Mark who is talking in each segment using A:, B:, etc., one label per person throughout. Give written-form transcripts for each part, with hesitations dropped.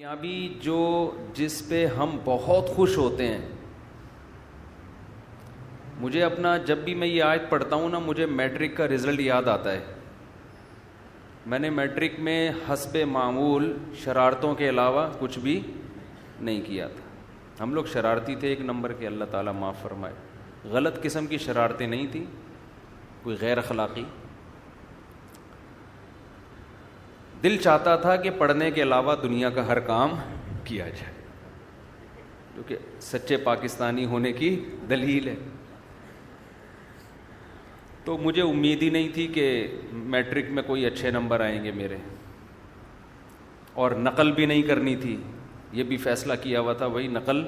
A: کامیابی جس پہ ہم بہت خوش ہوتے ہیں. مجھے اپنا جب بھی میں یہ آیت پڑھتا ہوں نا مجھے میٹرک کا رزلٹ یاد آتا ہے. میں نے میٹرک میں حسب معمول شرارتوں کے علاوہ کچھ بھی نہیں کیا تھا. ہم لوگ شرارتی تھے ایک نمبر کے, اللہ تعالیٰ معاف فرمائے. غلط قسم کی شرارتیں نہیں تھیں, کوئی غیر اخلاقی. دل چاہتا تھا کہ پڑھنے کے علاوہ دنیا کا ہر کام کیا جائے, جو کہ سچے پاکستانی ہونے کی دلیل ہے. تو مجھے امید ہی نہیں تھی کہ میٹرک میں کوئی اچھے نمبر آئیں گے میرے, اور نقل بھی نہیں کرنی تھی. یہ بھی فیصلہ کیا ہوا تھا وہی نقل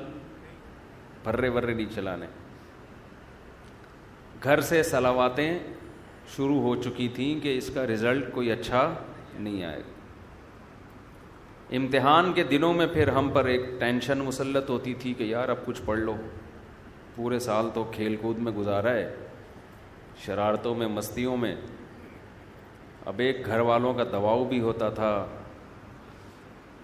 A: پھرے ورے نہیں چلانے. گھر سے صلواتیں شروع ہو چکی تھیں کہ اس کا رزلٹ کوئی اچھا نہیں آئے گا. امتحان کے دنوں میں پھر ہم پر ایک ٹینشن مسلط ہوتی تھی کہ یار اب کچھ پڑھ لو, پورے سال تو کھیل کود میں گزارا ہے, شرارتوں میں مستیوں میں. اب ایک گھر والوں کا دباؤ بھی ہوتا تھا,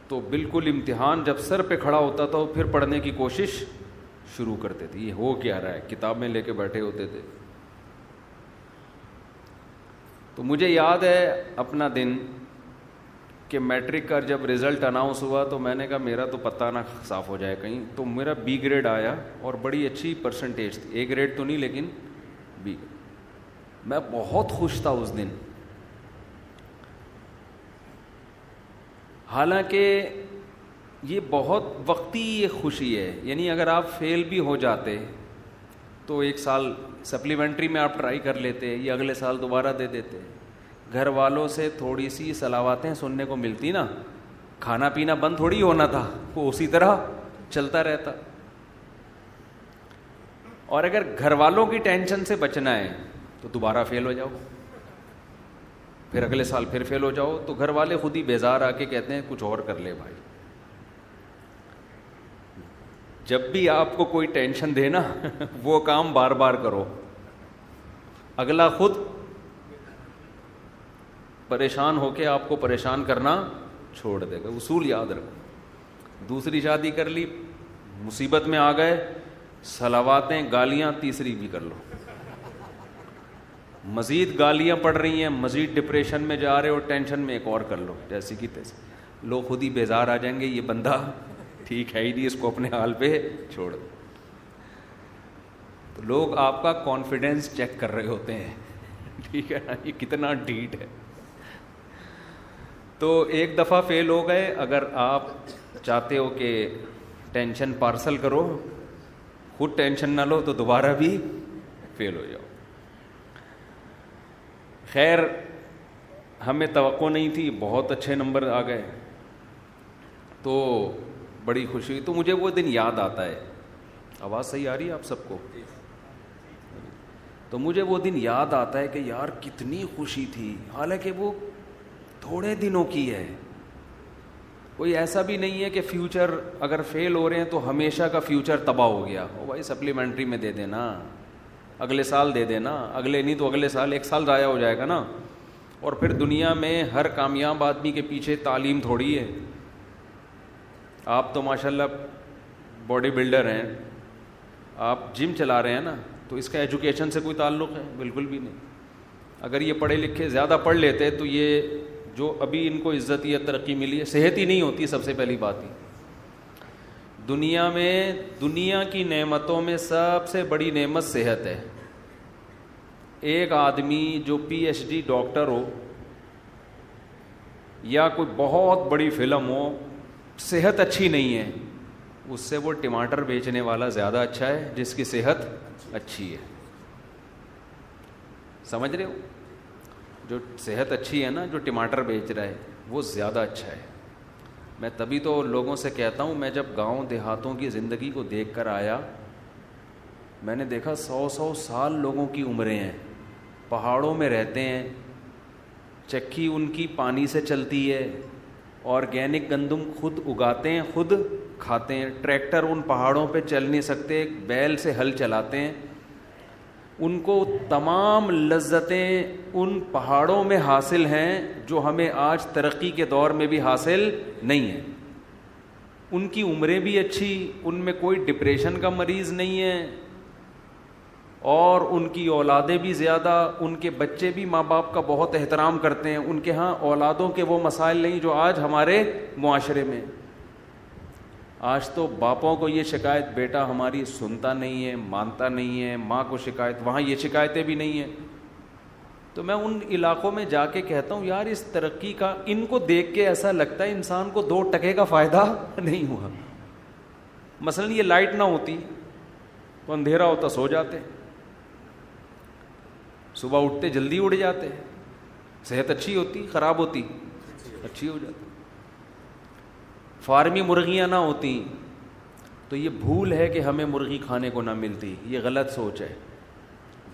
A: تو بالکل امتحان جب سر پہ کھڑا ہوتا تھا پھر پڑھنے کی کوشش شروع کرتے تھے. یہ ہو کیا رہا ہے, کتابیں لے کے بیٹھے ہوتے تھے. تو مجھے یاد ہے اپنا دن کہ میٹرک کا جب رزلٹ اناؤنس ہوا تو میں نے کہا میرا تو پتہ نہ صاف ہو جائے کہیں. تو میرا بی گریڈ آیا اور بڑی اچھی پرسنٹیج تھی, اے گریڈ تو نہیں لیکن بی. میں بہت خوش تھا اس دن. حالانکہ یہ بہت وقتی یہ خوشی ہے, یعنی اگر آپ فیل بھی ہو جاتے تو ایک سال سپلیمنٹری میں آپ ٹرائی کر لیتے یا اگلے سال دوبارہ دے دیتے. گھر والوں سے تھوڑی سی صلواتیں سننے کو ملتی نا, کھانا پینا بند تھوڑی ہونا تھا, وہ اسی طرح چلتا رہتا. اور اگر گھر والوں کی ٹینشن سے بچنا ہے تو دوبارہ فیل ہو جاؤ, پھر اگلے سال پھر فیل ہو جاؤ, تو گھر والے خود ہی بیزار آ کے کہتے ہیں کچھ اور کر لے بھائی. جب بھی آپ کو کوئی ٹینشن دے نا وہ کام بار بار کرو, اگلا خود پریشان ہو کے آپ کو پریشان کرنا چھوڑ دے گا. اصول یاد رکھو. دوسری شادی کر لی, مصیبت میں آ گئے, صلواتیں گالیاں تیسری بھی کر لو, مزید گالیاں پڑ رہی ہیں, مزید ڈپریشن میں جا رہے ہو, ٹینشن میں ایک اور کر لو, جیسی کی تیسی. لوگ خود ہی بیزار آ جائیں گے, یہ بندہ ٹھیک ہے ہی نہیں, اس کو اپنے حال پہ چھوڑ دو. تو لوگ آپ کا کانفیڈینس چیک کر رہے ہوتے ہیں, ٹھیک ہے نا, یہ کتنا ڈھیٹ ہے. تو ایک دفعہ فیل ہو گئے, اگر آپ چاہتے ہو کہ ٹینشن پارسل کرو, خود ٹینشن نہ لو, تو دوبارہ بھی فیل ہو جاؤ. خیر ہمیں توقع نہیں تھی, بہت اچھے نمبر آ گئے تو بڑی خوشی ہوئی. تو مجھے وہ دن یاد آتا ہے. آواز صحیح آ رہی ہے آپ سب کو؟ تو مجھے وہ دن یاد آتا ہے کہ یار کتنی خوشی تھی, حالانکہ وہ تھوڑے دنوں کی ہے. کوئی ایسا بھی نہیں ہے کہ فیوچر اگر فیل ہو رہے ہیں تو ہمیشہ کا فیوچر تباہ ہو گیا. او بھائی سپلیمنٹری میں دے دینا, اگلے سال دے دینا, اگلے نہیں تو اگلے سال, ایک سال ضائع ہو جائے گا نا. اور پھر دنیا میں ہر کامیاب آدمی کے پیچھے تعلیم تھوڑی ہے. آپ تو ماشاءاللہ باڈی بلڈر ہیں, آپ جم چلا رہے ہیں نا, تو اس کا ایجوکیشن سے کوئی تعلق ہے؟ بالکل بھی نہیں. اگر یہ پڑھے لکھے زیادہ پڑھ لیتے تو یہ جو ابھی ان کو عزت یا ترقی ملی ہے, صحت ہی نہیں ہوتی. سب سے پہلی بات ہی دنیا میں, دنیا کی نعمتوں میں سب سے بڑی نعمت صحت ہے. ایک آدمی جو پی ایچ ڈی ڈاکٹر ہو یا کوئی بہت بڑی فلم ہو, صحت اچھی نہیں ہے, اس سے وہ ٹماٹر بیچنے والا زیادہ اچھا ہے جس کی صحت اچھی ہے. سمجھ رہے ہو؟ جو صحت اچھی ہے نا, جو ٹماٹر بیچ رہا ہے وہ زیادہ اچھا ہے. میں تبھی تو لوگوں سے کہتا ہوں, میں جب گاؤں دیہاتوں کی زندگی کو دیکھ کر آیا, میں نے دیکھا 100 سال لوگوں کی عمریں ہیں, پہاڑوں میں رہتے ہیں, چکی ان کی پانی سے چلتی ہے, آرگینک گندم خود اگاتے ہیں, خود کھاتے ہیں. ٹریکٹر ان پہاڑوں پہ چل نہیں سکتے, بیل سے ہل چلاتے ہیں. ان کو تمام لذتیں ان پہاڑوں میں حاصل ہیں جو ہمیں آج ترقی کے دور میں بھی حاصل نہیں ہیں. ان کی عمریں بھی اچھی, ان میں کوئی ڈپریشن کا مریض نہیں ہے, اور ان کی اولادیں بھی زیادہ, ان کے بچے بھی ماں باپ کا بہت احترام کرتے ہیں, ان کے ہاں اولادوں کے وہ مسائل نہیں جو آج ہمارے معاشرے میں. آج تو باپوں کو یہ شکایت, بیٹا ہماری سنتا نہیں ہے, مانتا نہیں ہے, ماں کو شکایت, وہاں یہ شکایتیں بھی نہیں ہیں. تو میں ان علاقوں میں جا کے کہتا ہوں یار اس ترقی کا, ان کو دیکھ کے ایسا لگتا ہے انسان کو 2 ٹکے کا فائدہ نہیں ہوا. مثلا یہ لائٹ نہ ہوتی تو اندھیرا ہوتا, سو جاتے, صبح اٹھتے جلدی اٹھ جاتے, صحت اچھی ہوتی, خراب ہوتی, اچھی ہو جاتی. فارمی مرغیاں نہ ہوتی تو یہ بھول ہے کہ ہمیں مرغی کھانے کو نہ ملتی, یہ غلط سوچ ہے.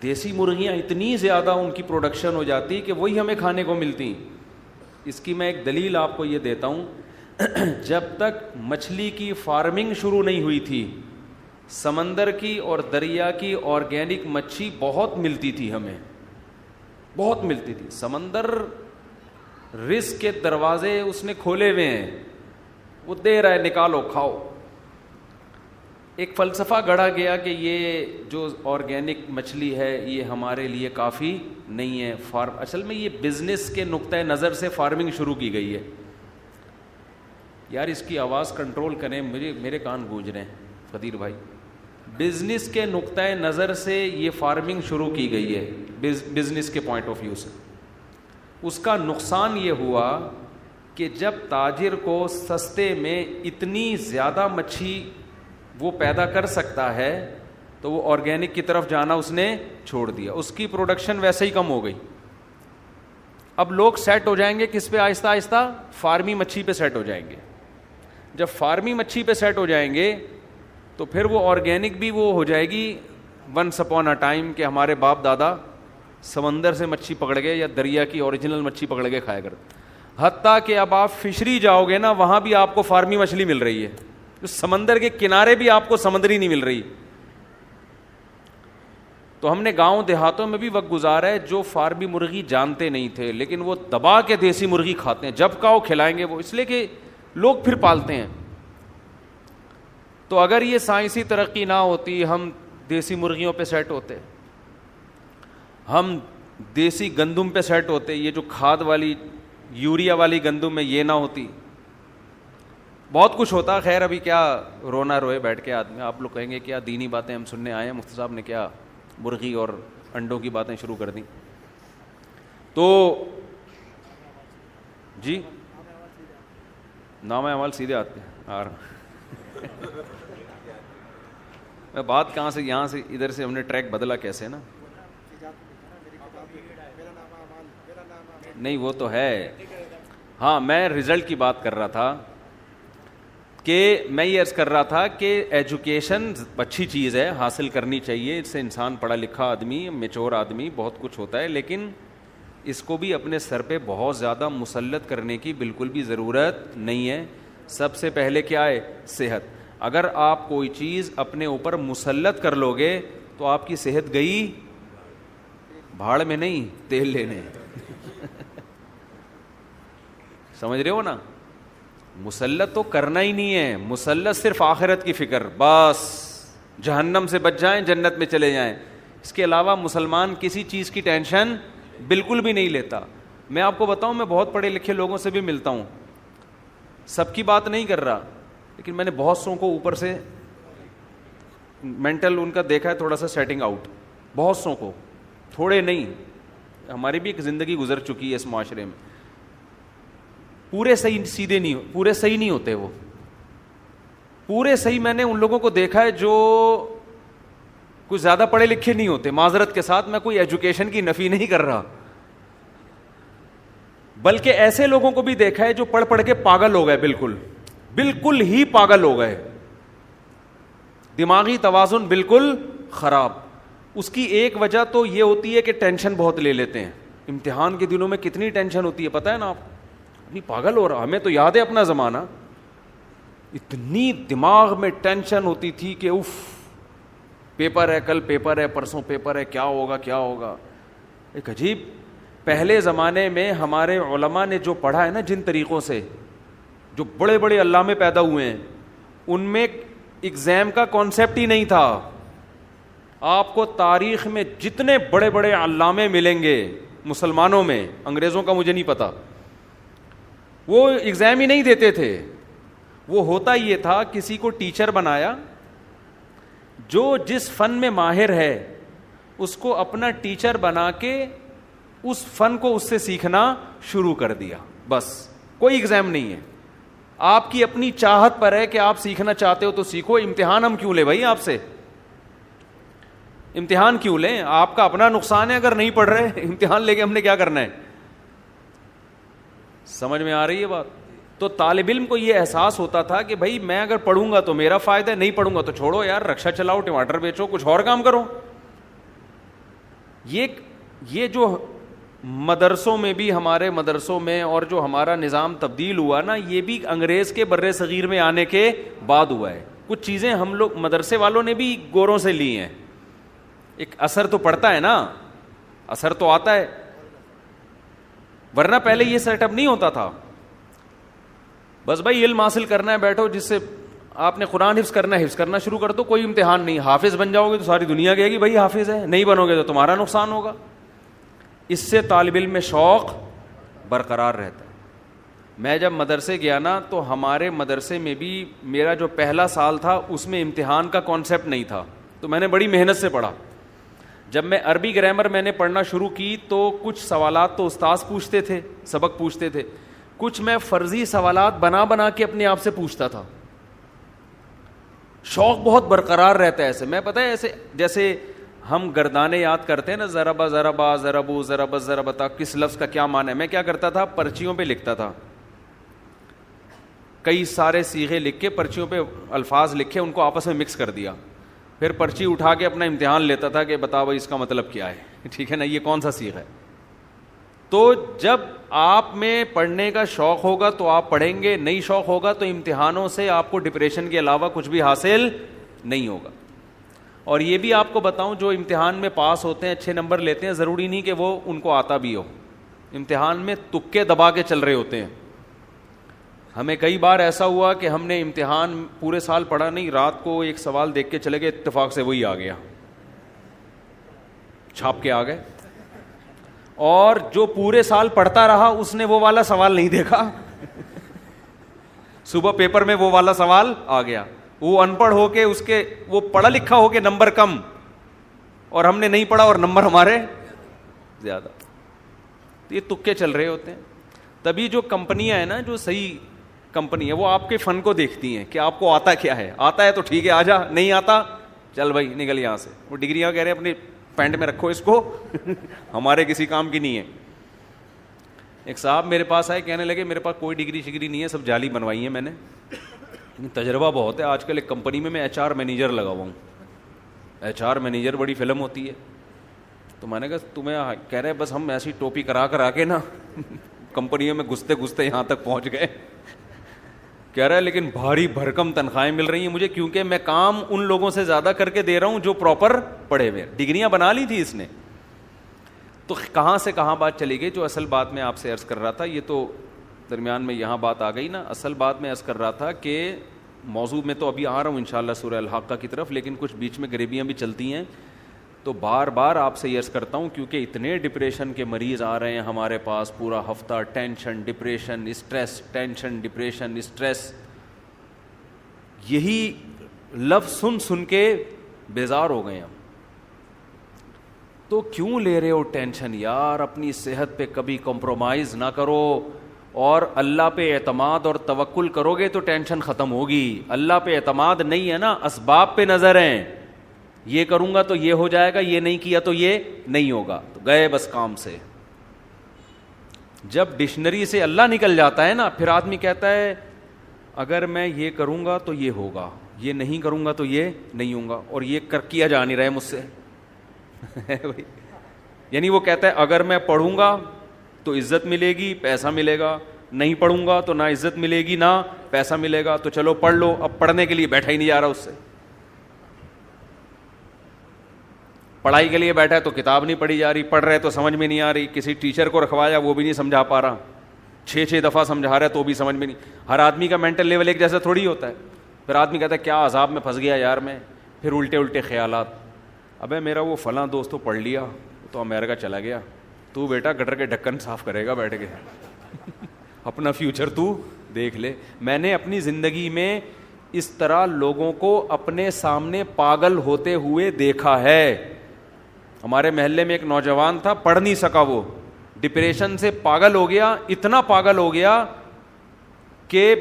A: دیسی مرغیاں اتنی زیادہ ان کی پروڈکشن ہو جاتی کہ وہی ہمیں کھانے کو ملتی. اس کی میں ایک دلیل آپ کو یہ دیتا ہوں. جب تک مچھلی کی فارمنگ شروع نہیں ہوئی تھی, سمندر کی اور دریا کی آرگینک مچھی بہت ملتی تھی, ہمیں بہت ملتی تھی. سمندر رزق کے دروازے اس نے کھولے ہوئے ہیں, وہ دے رہا ہے, نکالو کھاؤ. ایک فلسفہ گڑھا گیا کہ یہ جو آرگینک مچھلی ہے یہ ہمارے لیے کافی نہیں ہے. اصل میں یہ بزنس کے نقطۂ نظر سے فارمنگ شروع کی گئی ہے. یار اس کی آواز کنٹرول کریں, میرے کان گونج رہے ہیں قدیر بھائی. بزنس کے نقطۂ نظر سے یہ فارمنگ شروع کی گئی ہے, بزنس کے پوائنٹ آف ویو سے. اس کا نقصان یہ ہوا کہ جب تاجر کو سستے میں اتنی زیادہ مچھی وہ پیدا کر سکتا ہے تو وہ آرگینک کی طرف جانا اس نے چھوڑ دیا. اس کی پروڈکشن ویسے ہی کم ہو گئی. اب لوگ سیٹ ہو جائیں گے کس پہ؟ آہستہ آہستہ فارمی مچھی پہ سیٹ ہو جائیں گے. جب فارمی مچھی پہ سیٹ ہو جائیں گے تو پھر وہ آرگینک بھی وہ ہو جائے گی ونس اپون اے ٹائم کہ ہمارے باپ دادا سمندر سے مچھی پکڑ گئے یا دریا کی اوریجنل مچھی پکڑ کے کھایا کرتے. حتیٰ کہ اب آپ فشری جاؤ گے نا, وہاں بھی آپ کو فارمی مچھلی مل رہی ہے. سمندر کے کنارے بھی آپ کو سمندری نہیں مل رہی. تو ہم نے گاؤں دیہاتوں میں بھی وقت گزارا ہے جو فارمی مرغی جانتے نہیں تھے, لیکن وہ دبا کے دیسی مرغی کھاتے ہیں. جب کہو کھلائیں گے وہ, اس لیے کہ لوگ پھر پالتے ہیں. تو اگر یہ سائنسی ترقی نہ ہوتی, ہم دیسی مرغیوں پہ سیٹ ہوتے, ہم دیسی گندم پہ سیٹ ہوتے, یہ جو کھاد والی یوریا والی گندم ہے یہ نہ ہوتی, بہت کچھ ہوتا. خیر ابھی کیا رونا روئے بیٹھ کے آدمی. آپ لوگ کہیں گے کیا دینی باتیں ہم سننے آئے ہیں, مفتی صاحب نے کیا مرغی اور انڈوں کی باتیں شروع کر دیں. تو جی نام اعمال سیدھے آتے ہیں. میں بات کہاں سے, یہاں سے ادھر سے ہم نے ٹریک بدلا کیسے نا. نہیں وہ تو ہے. ہاں میں رزلٹ کی بات کر رہا تھا کہ میں یہ عرض کر رہا تھا کہ ایجوکیشن اچھی چیز ہے, حاصل کرنی چاہیے. اس سے انسان پڑھا لکھا آدمی, میچور آدمی, بہت کچھ ہوتا ہے, لیکن اس کو بھی اپنے سر پہ بہت زیادہ مسلط کرنے کی بالکل بھی ضرورت نہیں ہے. سب سے پہلے کیا ہے؟ صحت. اگر آپ کوئی چیز اپنے اوپر مسلط کر لو گے تو آپ کی صحت گئی بھاڑ میں, نہیں تیل لینے. سمجھ رہے ہو نا. مسلط تو کرنا ہی نہیں ہے, مسلط صرف آخرت کی فکر, بس جہنم سے بچ جائیں جنت میں چلے جائیں. اس کے علاوہ مسلمان کسی چیز کی ٹینشن بالکل بھی نہیں لیتا. میں آپ کو بتاؤں, میں بہت پڑھے لکھے لوگوں سے بھی ملتا ہوں, سب کی بات نہیں کر رہا, لیکن میں نے بہت سو کو اوپر سے مینٹل ان کا دیکھا ہے تھوڑا سا سیٹنگ آؤٹ, بہت سو کو, تھوڑے نہیں. ہماری بھی ایک زندگی گزر چکی ہے اس معاشرے میں. پورے صحیح سیدھے نہیں, پورے صحیح نہیں ہوتے وہ, پورے صحیح. میں نے ان لوگوں کو دیکھا ہے جو کچھ زیادہ پڑھے لکھے نہیں ہوتے. معذرت کے ساتھ میں کوئی ایجوکیشن کی نفی نہیں کر رہا, بلکہ ایسے لوگوں کو بھی دیکھا ہے جو پڑھ پڑھ کے پاگل ہو گئے, بالکل بالکل ہی پاگل ہو گئے, دماغی توازن بالکل خراب. اس کی ایک وجہ تو یہ ہوتی ہے کہ ٹینشن بہت لے لیتے ہیں. امتحان کے دنوں میں کتنی ٹینشن ہوتی ہے پتہ ہے نا آپ, ابھی پاگل ہو رہا. ہمیں تو یاد ہے اپنا زمانہ, اتنی دماغ میں ٹینشن ہوتی تھی کہ اف پیپر ہے, کل پیپر ہے, پرسوں پیپر ہے, کیا ہوگا کیا ہوگا. ایک عجیب. پہلے زمانے میں ہمارے علماء نے جو پڑھا ہے نا, جن طریقوں سے, جو بڑے بڑے علامے پیدا ہوئے ہیں, ان میں ایگزام کا کانسیپٹ ہی نہیں تھا. آپ کو تاریخ میں جتنے بڑے بڑے علامے ملیں گے مسلمانوں میں, انگریزوں کا مجھے نہیں پتا, وہ ایگزام ہی نہیں دیتے تھے. وہ ہوتا یہ تھا, کسی کو ٹیچر بنایا, جو جس فن میں ماہر ہے اس کو اپنا ٹیچر بنا کے اس فن کو اس سے سیکھنا شروع کر دیا. بس کوئی ایگزام نہیں ہے, آپ کی اپنی چاہت پر ہے کہ آپ سیکھنا چاہتے ہو تو سیکھو. امتحان ہم کیوں لیں بھائی آپ سے, امتحان کیوں لیں؟ آپ کا اپنا نقصان ہے اگر نہیں پڑھ رہے. امتحان لے کے ہم نے کیا کرنا ہے؟ سمجھ میں آ رہی ہے بات؟ تو طالب علم کو یہ احساس ہوتا تھا کہ بھائی میں اگر پڑھوں گا تو میرا فائدہ ہے, نہیں پڑھوں گا تو چھوڑو یار, رکشا چلاؤ, ٹماٹر بیچو, کچھ اور کام کرو. یہ جو مدرسوں میں بھی, ہمارے مدرسوں میں, اور جو ہمارا نظام تبدیل ہوا نا, یہ بھی انگریز کے بر صغیر میں آنے کے بعد ہوا ہے. کچھ چیزیں ہم لوگ مدرسے والوں نے بھی گوروں سے لی ہیں. ایک اثر تو پڑتا ہے نا, اثر تو آتا ہے, ورنہ پہلے یہ سیٹ اپ نہیں ہوتا تھا. بس بھائی علم حاصل کرنا ہے, بیٹھو, جس سے آپ نے قرآن حفظ کرنا ہے حفظ کرنا شروع کر دو, کوئی امتحان نہیں. حافظ بن جاؤ گے تو ساری دنیا کہے گی بھائی حافظ ہے, نہیں بنو گے تو تمہارا نقصان ہوگا. اس سے طالب علم میں شوق برقرار رہتا ہے. میں جب مدرسے گیا نا تو ہمارے مدرسے میں بھی میرا جو پہلا سال تھا اس میں امتحان کا کانسیپٹ نہیں تھا, تو میں نے بڑی محنت سے پڑھا. جب میں عربی گرامر میں نے پڑھنا شروع کی تو کچھ سوالات تو استاذ پوچھتے تھے, سبق پوچھتے تھے, کچھ میں فرضی سوالات بنا بنا کے اپنے آپ سے پوچھتا تھا. شوق بہت برقرار رہتا ہے ایسے. میں پتہ ہے ایسے جیسے ہم گردانے یاد کرتے ہیں نا, ضربا ضربا ضربو ضربت ضربتا, کس لفظ کا کیا معنی ہے. میں کیا کرتا تھا, پرچیوں پہ لکھتا تھا, کئی سارے صیغے لکھ کے پرچیوں پہ الفاظ لکھے, ان کو آپس میں مکس کر دیا, پھر پرچی اٹھا کے اپنا امتحان لیتا تھا کہ بتاؤ بھائی اس کا مطلب کیا ہے, ٹھیک ہے نا, یہ کون سا صیغہ ہے. تو جب آپ میں پڑھنے کا شوق ہوگا تو آپ پڑھیں گے, نہیں شوق ہوگا تو امتحانوں سے آپ کو ڈپریشن کے علاوہ کچھ بھی حاصل نہیں ہوگا. اور یہ بھی آپ کو بتاؤں, جو امتحان میں پاس ہوتے ہیں, اچھے نمبر لیتے ہیں, ضروری نہیں کہ وہ ان کو آتا بھی ہو. امتحان میں تکے دبا کے چل رہے ہوتے ہیں. ہمیں کئی بار ایسا ہوا کہ ہم نے امتحان پورے سال پڑھا نہیں, رات کو ایک سوال دیکھ کے چلے گئے, اتفاق سے وہی آ گیا, چھاپ کے آ گئے. اور جو پورے سال پڑھتا رہا اس نے وہ والا سوال نہیں دیکھا, صبح پیپر میں وہ والا سوال آ گیا. وہ ان پڑھ ہو کے, اس کے وہ پڑھا لکھا ہو کے نمبر کم, اور ہم نے نہیں پڑھا اور نمبر ہمارے زیادہ. تو یہ تکے چل رہے ہوتے ہیں. تبھی جو کمپنیاں ہیں نا, جو صحیح کمپنی ہے, وہ آپ کے فن کو دیکھتی ہیں کہ آپ کو آتا کیا ہے. آتا ہے تو ٹھیک ہے, آ جا, نہیں آتا چل بھائی نکل یہاں سے. وہ ڈگریاں کہہ رہے ہیں اپنی پینٹ میں رکھو اس کو, ہمارے کسی کام کی نہیں ہے. ایک صاحب میرے پاس آئے, کہنے لگے میرے پاس کوئی ڈگری شگری نہیں ہے, سب جعلی بنوائی ہے میں نے, لیکن تجربہ بہت ہے. آج کل ایک کمپنی میں ایچ آر مینیجر لگا ہوا ہوں. ایچ آر مینیجر بڑی فلم ہوتی ہے. تو میں نے کہا تمہیں, کہہ رہے بس ہم ایسی ٹوپی کرا کے نا کمپنیوں میں گھستے گھستے یہاں تک پہنچ گئے. کہہ رہا ہے لیکن بھاری بھرکم تنخواہیں مل رہی ہیں مجھے, کیونکہ میں کام ان لوگوں سے زیادہ کر کے دے رہا ہوں جو پراپر پڑھے ہوئے. ڈگریاں بنا لی تھی اس نے. تو کہاں سے کہاں بات چلی گئی. جو اصل بات میں آپ سے عرض کر رہا تھا, یہ تو درمیان میں یہاں بات آ گئی نا. اصل بات میں عرض کر رہا تھا کہ موضوع میں تو ابھی آ رہا ہوں انشاءاللہ سورہ الحاقہ کی طرف, لیکن کچھ بیچ میں غریبیاں بھی چلتی ہیں. تو بار بار آپ سے یہ عرض کرتا ہوں, کیونکہ اتنے ڈپریشن کے مریض آ رہے ہیں ہمارے پاس پورا ہفتہ, tension depression stress, tension depression stress, یہی لفظ سن سن کے بیزار ہو گئے ہم. تو کیوں لے رہے ہو ٹینشن یار, اپنی صحت پہ کبھی کمپرومائز نہ کرو, اور اللہ پہ اعتماد اور توکل کرو گے تو ٹینشن ختم ہوگی. اللہ پہ اعتماد نہیں ہے نا, اسباب پہ نظر ہیں, یہ کروں گا تو یہ ہو جائے گا, یہ نہیں کیا تو یہ نہیں ہوگا, تو گئے بس کام سے. جب ڈکشنری سے اللہ نکل جاتا ہے نا, پھر آدمی کہتا ہے اگر میں یہ کروں گا تو یہ ہوگا, یہ نہیں کروں گا تو یہ نہیں ہوگا, اور یہ کیا جا نہیں رہا ہے مجھ سے. یعنی وہ کہتا ہے اگر میں پڑھوں گا تو عزت ملے گی, پیسہ ملے گا, نہیں پڑھوں گا تو نہ عزت ملے گی نہ پیسہ ملے گا, تو چلو پڑھ لو. اب پڑھنے کے لیے بیٹھا ہی نہیں جا رہا اس سے. پڑھائی کے لیے بیٹھا ہے تو کتاب نہیں پڑھی جا رہی, پڑھ رہے تو سمجھ میں نہیں آ رہی, کسی ٹیچر کو رکھوایا وہ بھی نہیں سمجھا پا رہا, 6 دفعہ سمجھا رہا ہے تو بھی سمجھ میں نہیں. ہر آدمی کا مینٹل لیول ایک جیسا تھوڑی ہوتا ہے. پھر آدمی کہتا ہے کیا عذاب میں پھنس گیا یار میں, پھر الٹے الٹے خیالات, ابے میرا وہ فلاں دوست تو پڑھ لیا, تو امریکہ چلا گیا, تو بیٹا گٹر کے ڈھکن صاف کرے گا بیٹھ کے, اپنا فیوچر تو دیکھ لے. میں نے اپنی زندگی میں اس طرح لوگوں کو اپنے سامنے پاگل ہوتے ہوئے دیکھا ہے. ہمارے محلے میں ایک نوجوان تھا, پڑھ نہیں سکا, وہ ڈپریشن سے پاگل ہو گیا, اتنا پاگل ہو گیا کہ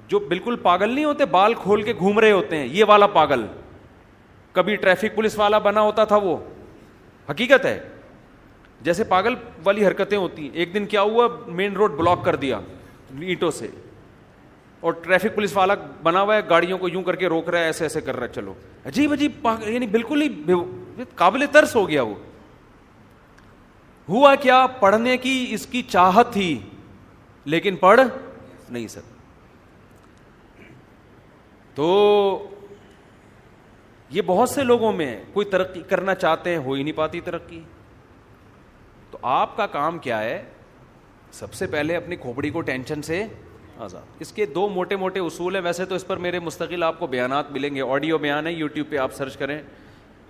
A: جو بالکل پاگل نہیں ہوتے, بال کھول کے گھوم رہے ہوتے ہیں, یہ والا پاگل. کبھی ٹریفک پولیس والا بنا ہوتا تھا وہ, حقیقت ہے, جیسے پاگل والی حرکتیں ہوتی ہیں. ایک دن کیا ہوا, مین روڈ بلاک کر دیا اینٹوں سے, اور ٹریفک پولیس والا بنا ہوا ہے, گاڑیوں کو یوں کر کے روک رہا ہے, ایسے ایسے کر رہا ہے. چلو عجیب عجیب, یعنی بالکل ہی قابل ترس ہو گیا وہ. ہوا کیا, پڑھنے کی اس کی چاہت تھی لیکن پڑھ نہیں سکتا. تو یہ بہت سے لوگوں میں, کوئی ترقی کرنا چاہتے ہیں, ہو ہی نہیں پاتی ترقی. تو آپ کا کام کیا ہے, سب سے پہلے اپنی کھوپڑی کو ٹینشن سے آزاد. اس کے دو موٹے موٹے اصول ہیں, ویسے تو اس پر میرے مستقل آپ کو بیانات ملیں گے, آڈیو بیان ہے, یوٹیوب پہ آپ سرچ کریں,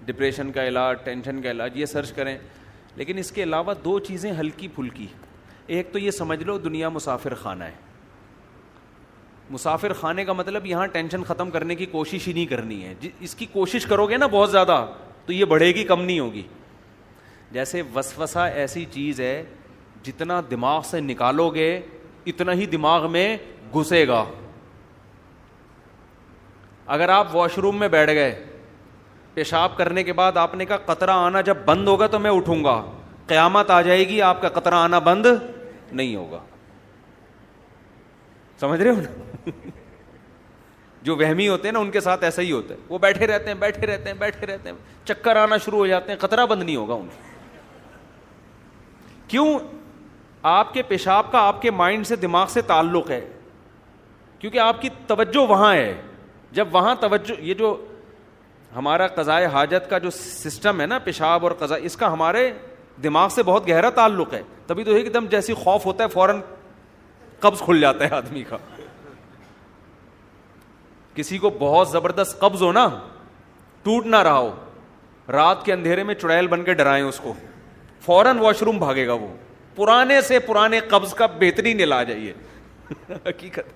A: ڈپریشن کا علاج, ٹینشن کا علاج, یہ سرچ کریں. لیکن اس کے علاوہ دو چیزیں ہلکی پھلکی. ایک تو یہ سمجھ لو دنیا مسافر خانہ ہے. مسافر خانے کا مطلب یہاں ٹینشن ختم کرنے کی کوشش ہی نہیں کرنی ہے. اس کی کوشش کرو گے نا بہت زیادہ, تو یہ بڑھے گی, کم نہیں ہوگی. جیسے وسوسہ ایسی چیز ہے, جتنا دماغ سے نکالو گے اتنا ہی دماغ میں گھسے گا. اگر آپ واش روم میں بیٹھ گئے, پیشاب کرنے کے بعد آپ نے کہا قطرہ آنا جب بند ہوگا تو میں اٹھوں گا, قیامت آ جائے گی, آپ کا قطرہ آنا بند نہیں ہوگا. سمجھ رہے ہو نا؟ جو وہمی ہوتے ہیں نا ان کے ساتھ ایسا ہی ہوتا ہے, وہ بیٹھے رہتے ہیں بیٹھے رہتے ہیں بیٹھے رہتے ہیں, چکر آنا شروع ہو جاتے ہیں, قطرہ بند نہیں ہوگا ان کو. کیوں؟ آپ کے پیشاب کا آپ کے مائنڈ سے, دماغ سے تعلق ہے, کیونکہ آپ کی توجہ وہاں ہے. جب وہاں توجہ, یہ جو ہمارا قضائے حاجت کا جو سسٹم ہے نا, پیشاب اور قضاء, اس کا ہمارے دماغ سے بہت گہرا تعلق ہے. تبھی تو ایک دم جیسی خوف ہوتا ہے فوراً قبض کھل جاتا ہے آدمی کا. کسی کو بہت زبردست قبض ہو نا, ٹوٹ نہ رہا ہو, رات کے اندھیرے میں چڑیل بن کے ڈرائیں اس کو, فوراً واش روم بھاگے گا وہ. پرانے سے پرانے قبض کا بہترین علاج ہے یہ, حقیقت.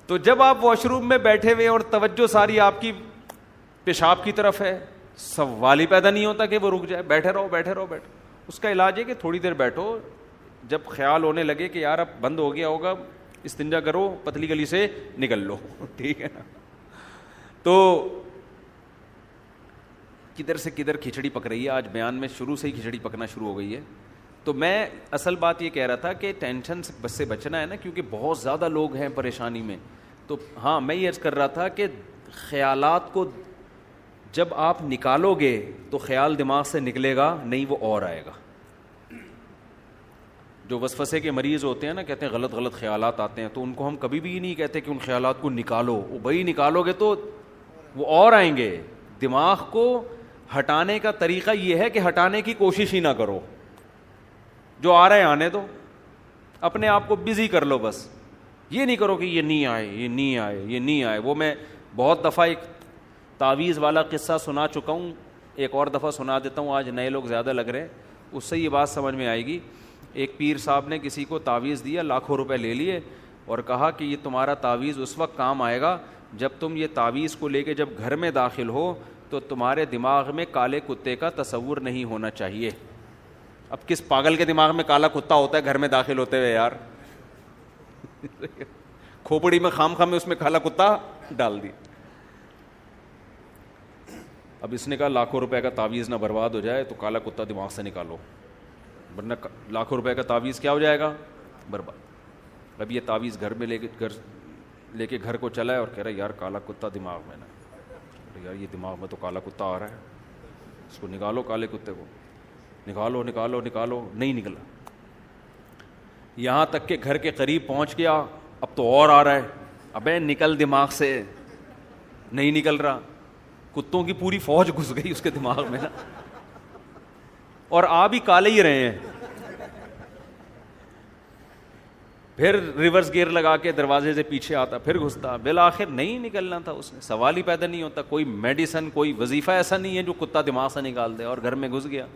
A: تو جب آپ واش روم میں بیٹھے ہوئے اور توجہ ساری آپ کی پیشاب کی طرف ہے, سوال ہی پیدا نہیں ہوتا کہ وہ رک جائے. بیٹھے رہو بیٹھے رہو بیٹھے. اس کا علاج ہے کہ تھوڑی دیر بیٹھو, جب خیال ہونے لگے کہ یار اب بند ہو گیا ہوگا, استنجا کرو, پتلی گلی سے نکل لو, ٹھیک ہے نا. تو کدھر سے کدھر کھچڑی پک رہی ہے آج بیان میں, شروع سے ہی کھچڑی پکنا شروع ہو گئی ہے. تو میں اصل بات یہ کہہ رہا تھا کہ ٹینشن سے بچنا ہے نا, کیونکہ بہت زیادہ لوگ ہیں پریشانی میں. تو ہاں میں یہ عرض کر رہا تھا کہ خیالات کو جب آپ نکالو گے تو خیال دماغ سے نکلے گا نہیں, وہ اور آئے گا. جو وسوسے کے مریض ہوتے ہیں نا, کہتے ہیں غلط غلط خیالات آتے ہیں, تو ان کو ہم کبھی بھی نہیں کہتے کہ ان خیالات کو نکالو. وہ بھائی نکالو گے تو وہ اور آئیں گے. دماغ کو ہٹانے کا طریقہ یہ ہے کہ ہٹانے کی کوشش ہی نہ کرو, جو آ رہے آنے دو, اپنے آپ کو بزی کر لو بس. یہ نہیں کرو کہ یہ نہیں آئے یہ نہیں آئے یہ نہیں آئے. وہ میں بہت دفعہ ایک تعویذ والا قصہ سنا چکا ہوں, ایک اور دفعہ سنا دیتا ہوں, آج نئے لوگ زیادہ لگ رہے ہیں, اس سے یہ بات سمجھ میں آئے گی. ایک پیر صاحب نے کسی کو تعویذ دیا, لاکھوں روپے لے لیے, اور کہا کہ یہ تمہارا تعویذ اس وقت کام آئے گا جب تم یہ تعویذ کو لے کے جب گھر میں داخل ہو تو تمہارے دماغ میں کالے کتے کا تصور نہیں ہونا چاہیے. اب کس پاگل کے دماغ میں کالا کتا ہوتا ہے گھر میں داخل ہوتے ہوئے یار؟ کھوپڑی میں خام خام میں اس میں کالا کتا ڈال دی. اب اس نے کہا لاکھوں روپے کا تعویذ نہ برباد ہو جائے تو کالا کتا دماغ سے نکالو, ورنہ لاکھوں روپے کا تعویذ کیا ہو جائے گا, برباد. اب یہ تعویذ گھر میں لے کے گھر کو چلا ہے اور کہہ رہا ہے یار کالا کتا دماغ میں نا, یار یہ دماغ میں تو کالا کتا آ رہا ہے, اس کو نکالو, کالے کتے کو نکالو نکالو نکالو. نہیں نکلا, یہاں تک کہ گھر کے قریب پہنچ گیا, اب تو اور آ رہا ہے. ابے نکل دماغ سے, نہیں نکل رہا. کتوں کی پوری فوج گھس گئی اس کے دماغ میں نا, اور آ بھی کالے ہی رہے ہیں. پھر ریورس گیئر لگا کے دروازے سے پیچھے آتا, پھر گھستا, بالآخر نہیں نکلنا تھا اس نے, سوال ہی پیدا نہیں ہوتا. کوئی میڈیسن, کوئی وظیفہ ایسا نہیں ہے جو کتا دماغ سے نکال دے, اور گھر میں گھس گیا.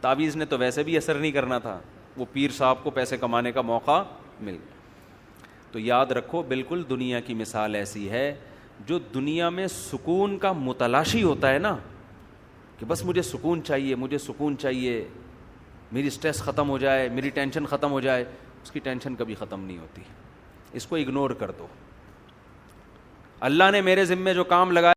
A: تعویذ نے تو ویسے بھی اثر نہیں کرنا تھا, وہ پیر صاحب کو پیسے کمانے کا موقع مل گیا. تو یاد رکھو, بالکل دنیا کی مثال ایسی ہے, جو دنیا میں سکون کا متلاشی ہوتا ہے نا, کہ بس مجھے سکون چاہیے, مجھے سکون چاہیے, میری سٹریس ختم ہو جائے, میری ٹینشن ختم ہو جائے, اس کی ٹینشن کبھی ختم نہیں ہوتی. اس کو اگنور کر دو. اللہ نے میرے ذمے جو کام لگایا